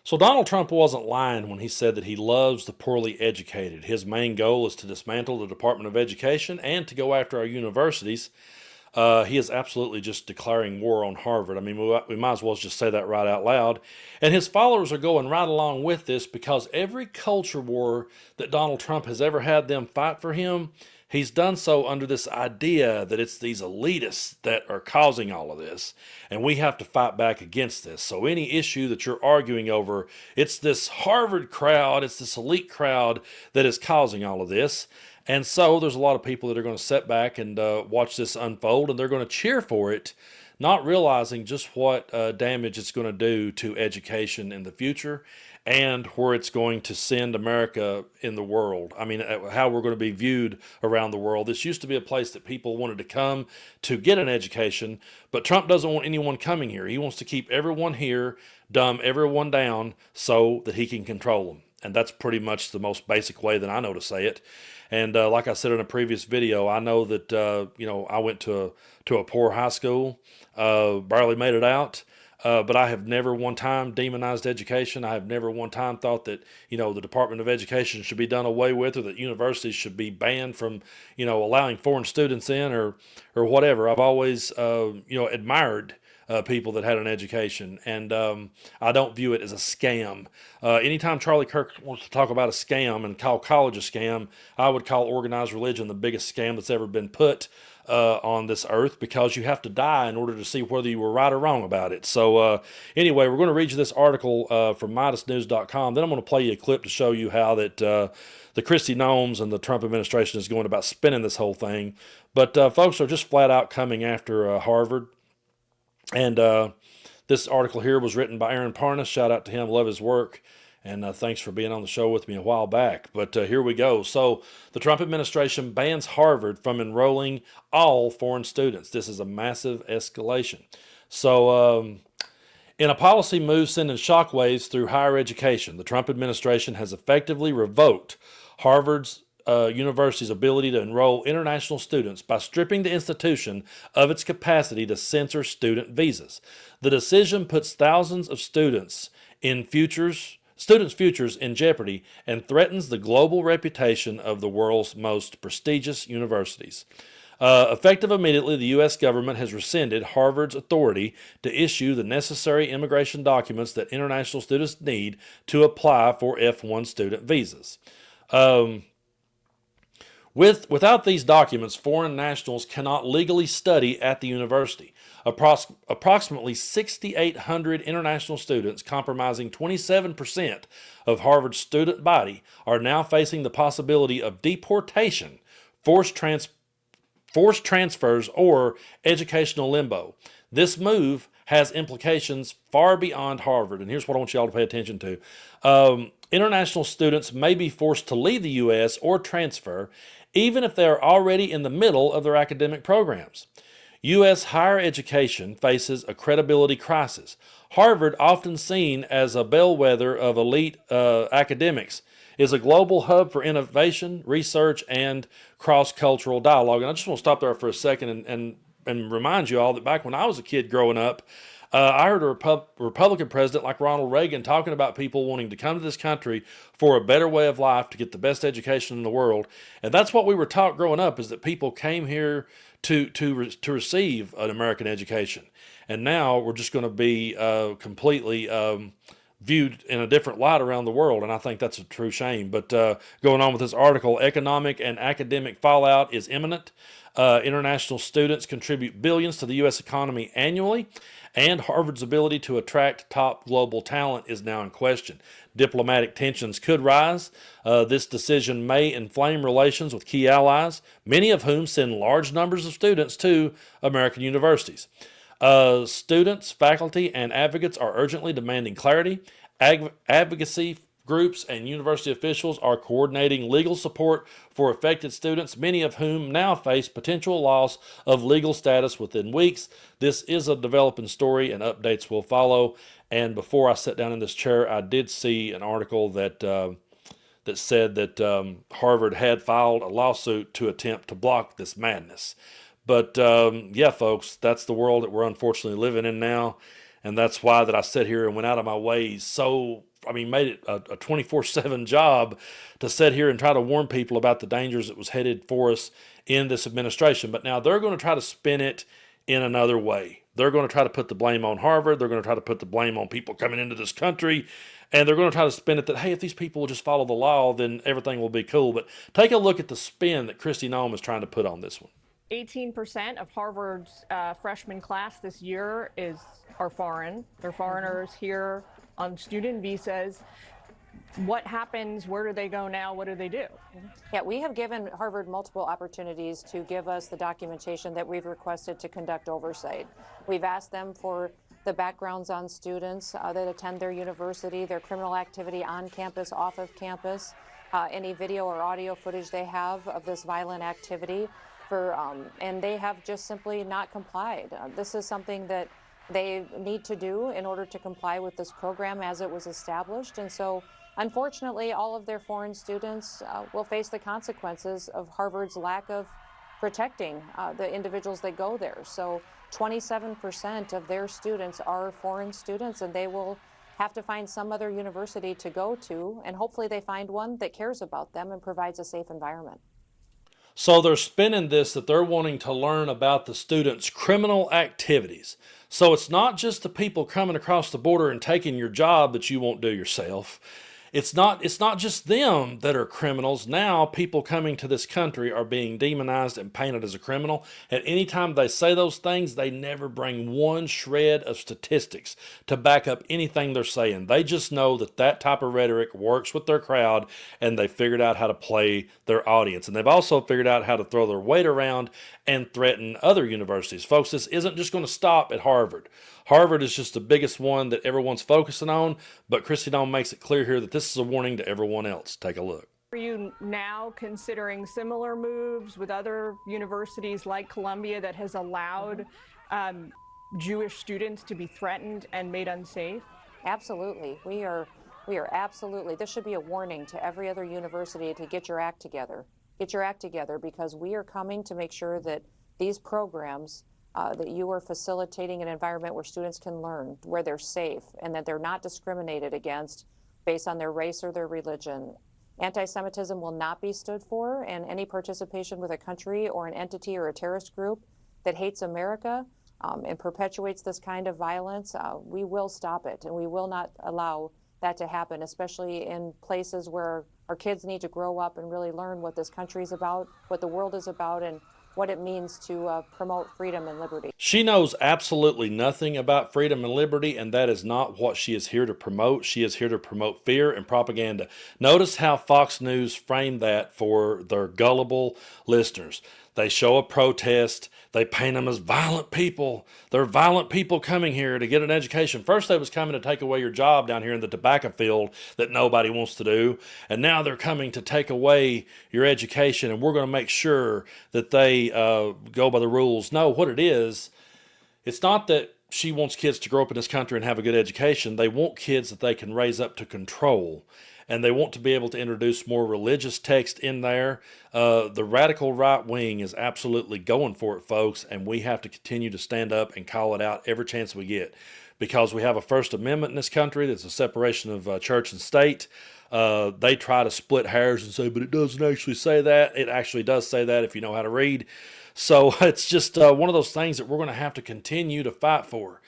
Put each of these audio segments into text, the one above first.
So Donald Trump wasn't lying when he said that he loves the poorly educated. His main goal is to dismantle the Department of Education and to go after our universities. He is absolutely just declaring war on Harvard. I mean, we might as well just say that right out loud. And his followers are going right along with this because every culture war that Donald Trump has ever had them fight for him, he's done so under this idea that it's these elitists that are causing all of this, and we have to fight back against this. So any issue that you're arguing over, it's this Harvard crowd, it's this elite crowd that is causing all of this. And so there's a lot of people that are going to sit back and watch this unfold, and they're going to cheer for it, not realizing just what damage it's going to do to education in the future and where it's going to send America in the world. I mean, how we're going to be viewed around the world. This used to be a place that people wanted to come to get an education, but Trump doesn't want anyone coming here. He wants to keep everyone here, dumb everyone down so that he can control them. And that's pretty much the most basic way that I know to say it. And like I said in a previous video, I know that I went to a poor high school, barely made it out. But I have never one time demonized education. I have never one time thought that, the Department of Education should be done away with, or that universities should be banned from, allowing foreign students in, or whatever. I've always, admired people that had an education, and I don't view it as a scam. Anytime Charlie Kirk wants to talk about a scam and call college a scam, I would call organized religion the biggest scam that's ever been put on this earth, because you have to die in order to see whether you were right or wrong about it. So anyway, we're going to read you this article from MidasNews.com. Then I'm going to play you a clip to show you how that the Christie Gnomes and the Trump administration is going about spinning this whole thing. But folks are just flat out coming after Harvard. And this article here was written by Aaron Parnas. Shout out to him. Love his work. And thanks for being on the show with me a while back. But here we go. So the Trump administration bans Harvard from enrolling all foreign students. This is a massive escalation. So in a policy move sending shockwaves through higher education, the Trump administration has effectively revoked Harvard's university's ability to enroll international students by stripping the institution of its capacity to censor student visas. The decision puts thousands of students' futures in jeopardy and threatens the global reputation of the world's most prestigious universities. Effective immediately, the U.S. government has rescinded Harvard's authority to issue the necessary immigration documents that international students need to apply for F-1 student visas. Without these documents, foreign nationals cannot legally study at the university. Approximately 6,800 international students, comprising 27% of Harvard's student body, are now facing the possibility of deportation, forced transfers, or educational limbo. This move has implications far beyond Harvard, and here's what I want you all to pay attention to. International students may be forced to leave the U.S. or transfer, even if they are already in the middle of their academic programs. U.S. higher education faces a credibility crisis. Harvard, often seen as a bellwether of elite academics, is a global hub for innovation, research, and cross-cultural dialogue. And I just want to stop there for a second and remind you all that back when I was a kid growing up, I heard a Republican president like Ronald Reagan talking about people wanting to come to this country for a better way of life, to get the best education in the world. And that's what we were taught growing up, is that people came here to receive an American education. And now we're just going to be completely viewed in a different light around the world, and I think that's a true shame. But going on with this article, economic and academic fallout is imminent. International students contribute billions to the U.S. economy annually, and Harvard's ability to attract top global talent is now in question. Diplomatic tensions could rise. This decision may inflame relations with key allies, many of whom send large numbers of students to American universities. Students, faculty, and advocates are urgently demanding clarity. Advocacy groups and university officials are coordinating legal support for affected students, many of whom now face potential loss of legal status within weeks. This is a developing story, and updates will follow. And before I sat down in this chair, I did see an article that said that Harvard had filed a lawsuit to attempt to block this madness. But yeah, folks, that's the world that we're unfortunately living in now. And that's why that I sat here and went out of my way. So, I mean, made it a 24/7 job to sit here and try to warn people about the dangers that was headed for us in this administration. But now they're going to try to spin it in another way. They're going to try to put the blame on Harvard. They're going to try to put the blame on people coming into this country. And they're going to try to spin it that, hey, if these people will just follow the law, then everything will be cool. But take a look at the spin that Kristi Noem is trying to put on this one. 18% of Harvard's freshman class this year are foreign. They're foreigners here on student visas. What happens? Where do they go now? What do they do? Yeah, we have given Harvard multiple opportunities to give us the documentation that we've requested to conduct oversight. We've asked them for the backgrounds on students that attend their university, their criminal activity on campus, off of campus, any video or audio footage they have of this violent activity. And they have just simply not complied. This is something that they need to do in order to comply with this program as it was established. And so, unfortunately, all of their foreign students will face the consequences of Harvard's lack of protecting the individuals that go there. So 27% of their students are foreign students, and they will have to find some other university to go to, and hopefully they find one that cares about them and provides a safe environment. So they're spinning this that they're wanting to learn about the students' criminal activities. So it's not just the people coming across the border and taking your job that you won't do yourself. It's not just them that are criminals. Now people coming to this country are being demonized and painted as a criminal. And anytime they say those things, they never bring one shred of statistics to back up anything they're saying. They just know that that type of rhetoric works with their crowd, and they figured out how to play their audience. And they've also figured out how to throw their weight around and threaten other universities. Folks, this isn't just going to stop at Harvard. Harvard is just the biggest one that everyone's focusing on, but Kristi Noem makes it clear here that this is a warning to everyone else. Take a look. Are you now considering similar moves with other universities like Columbia that has allowed Jewish students to be threatened and made unsafe? Absolutely. We are absolutely. This should be a warning to every other university to get your act together. Get your act together, because we are coming to make sure that these programs that you are facilitating an environment where students can learn, where they're safe, and that they're not discriminated against based on their race or their religion. Anti-Semitism will not be stood for, and any participation with a country or an entity or a terrorist group that hates America and perpetuates this kind of violence, we will stop it, and we will not allow that to happen, especially in places where our kids need to grow up and really learn what this country is about, what the world is about, and what it means to promote freedom and liberty. She knows absolutely nothing about freedom and liberty, and that is not what she is here to promote. She is here to promote fear and propaganda. Notice how Fox News framed that for their gullible listeners. They show a protest. They paint them as violent people. They're violent people coming here to get an education. First, they was coming to take away your job down here in the tobacco field that nobody wants to do. And now they're coming to take away your education, and we're going to make sure that they go by the rules. No, what it is, it's not that she wants kids to grow up in this country and have a good education. They want kids that they can raise up to control. And they want to be able to introduce more religious text in there. The radical right wing is absolutely going for it, folks, and we have to continue to stand up and call it out every chance we get, because we have a First Amendment in this country that's a separation of church and state. They try to split hairs and say, but it doesn't actually say that. It actually does say that if you know how to read. So it's just one of those things that we're going to have to continue to fight for.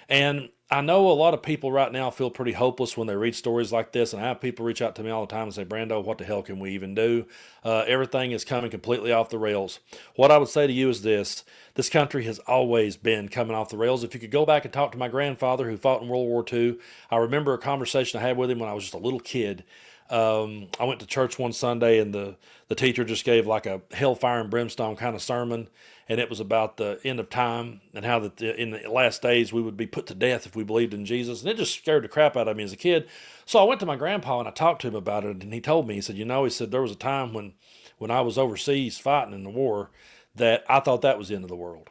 And I know a lot of people right now feel pretty hopeless when they read stories like this, and I have people reach out to me all the time and say, Brando, what the hell can we even do? Everything is coming completely off the rails. What I would say to you is this country has always been coming off the rails. If you could go back and talk to my grandfather who fought in World War II, I remember a conversation I had with him when I was just a little kid. I went to church one Sunday, and the teacher just gave like a hellfire and brimstone kind of sermon, and it was about the end of time and how that in the last days we would be put to death if we believed in Jesus, and it just scared the crap out of me as a kid. So I went to my grandpa and I talked to him about it, and he told me, he said, there was a time when I was overseas fighting in the war that I thought that was the end of the world,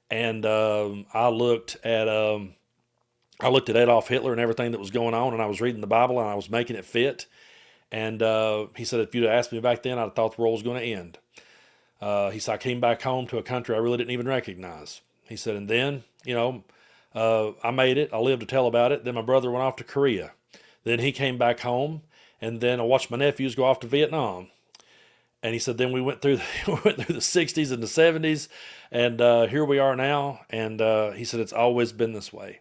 and I looked at Adolf Hitler and everything that was going on, and I was reading the Bible and I was making it fit. And he said, if you'd asked me back then, I'd have thought the world was going to end. He said, I came back home to a country I really didn't even recognize. He said, and then, I made it. I lived to tell about it. Then my brother went off to Korea. Then he came back home, and then I watched my nephews go off to Vietnam. And he said, then we went through we went through the '60s and the '70s, and here we are now. And he said it's always been this way.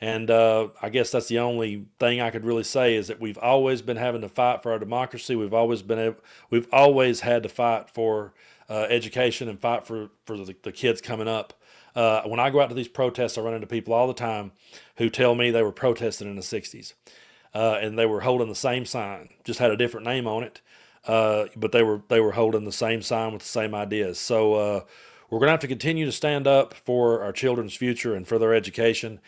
And I guess that's the only thing I could really say is that we've always been having to fight for our democracy. We've always had to fight for education and fight for the kids coming up. When I go out to these protests, I run into people all the time who tell me they were protesting in the '60s, and they were holding the same sign, just had a different name on it, but they were holding the same sign with the same ideas. So we're going to have to continue to stand up for our children's future and for their education.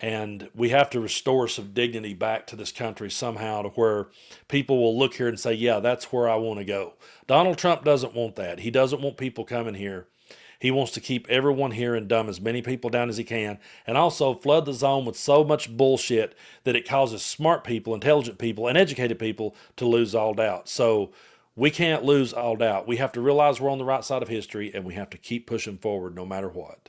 And we have to restore some dignity back to this country somehow to where people will look here and say, yeah, that's where I want to go. Donald Trump doesn't want that. He doesn't want people coming here. He wants to keep everyone here and dumb as many people down as he can, and also flood the zone with so much bullshit that it causes smart people, intelligent people, and educated people to lose all doubt. So we can't lose all doubt. We have to realize we're on the right side of history, and we have to keep pushing forward no matter what.